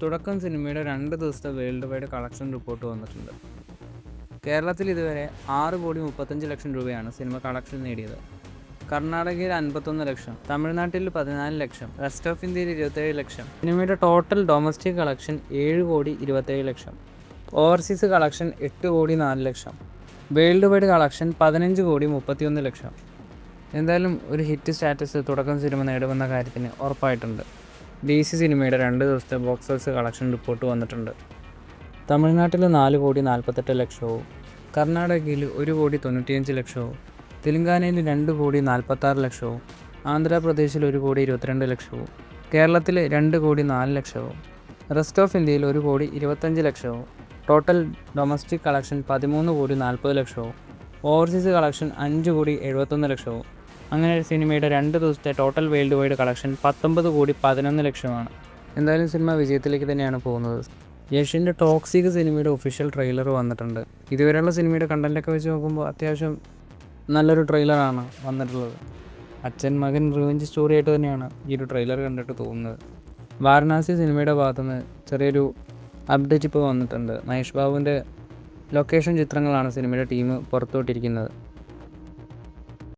തുടക്കം സിനിമയുടെ 2 ദിവസത്തെ വേൾഡ് വൈഡ് കളക്ഷൻ റിപ്പോർട്ട് വന്നിട്ടുണ്ട്. കേരളത്തിൽ ഇതുവരെ 6,35,00,000 രൂപയാണ് സിനിമ കളക്ഷൻ നേടിയത്. കർണാടകയിൽ 51 ലക്ഷം, തമിഴ്നാട്ടിൽ 14 ലക്ഷം, റെസ്റ്റ് ഓഫ് ഇന്ത്യയിൽ 27 ലക്ഷം. സിനിമയുടെ ടോട്ടൽ ഡൊമസ്റ്റിക് കളക്ഷൻ 7,27 ലക്ഷം, ഓവർസീസ് കളക്ഷൻ 8,04 ലക്ഷം, വേൾഡ് വൈഡ് കളക്ഷൻ 15,31 ലക്ഷം. എന്തായാലും ഒരു ഹിറ്റ് സ്റ്റാറ്റസ് തുടക്കം സിനിമ നേടുമെന്ന കാര്യത്തിന് ഉറപ്പായിട്ടുണ്ട്. DC സിനിമയുടെ 2 ദിവസത്തെ ബോക്സ് ഓഫീസ് കളക്ഷൻ റിപ്പോർട്ട് വന്നിട്ടുണ്ട്. തമിഴ്നാട്ടിൽ 4,48,00,000, കർണാടകയിൽ 1,95,00,000, തെലുങ്കാനയിൽ 2,46,00,000, ആന്ധ്രാപ്രദേശിൽ 1,22,00,000, കേരളത്തിൽ 2,04,00,000, റെസ്റ്റ് ഓഫ് ഇന്ത്യയിൽ 1,25,00,000. Total domestic collection 13,40,00,000, overseas collection 5,71,00,000. അങ്ങനെ സിനിമയുടെ 2 ദിവസത്തെ ടോട്ടൽ വേൾഡ് വൈഡ് കളക്ഷൻ 19,11,00,000. എന്തായാലും സിനിമ വിജയത്തിലേക്ക് തന്നെയാണ് പോകുന്നത്. യഷിൻ്റെ ടോക്സിക് സിനിമയുടെ ഒഫീഷ്യൽ ട്രെയിലർ വന്നിട്ടുണ്ട്. ഇതുവരെയുള്ള സിനിമയുടെ കണ്ടൻറ്റൊക്കെ വെച്ച് നോക്കുമ്പോൾ അത്യാവശ്യം നല്ലൊരു ട്രെയിലറാണ് വന്നിട്ടുള്ളത്. അച്ഛൻ മകൻ റിവെഞ്ച് സ്റ്റോറി ആയിട്ട് തന്നെയാണ് ഈ ഒരു ട്രെയിലർ കണ്ടിട്ട് തോന്നുന്നത്. വാരണാസി സിനിമയുടെ ഭാഗത്തുനിന്ന് ചെറിയൊരു അപ്ഡേറ്റ് ഇപ്പോൾ വന്നിട്ടുണ്ട്. മഹേഷ് ബാബുവിൻ്റെ ലൊക്കേഷൻ ചിത്രങ്ങളാണ് സിനിമയുടെ ടീം പുറത്തുവിട്ടിരിക്കുന്നത്.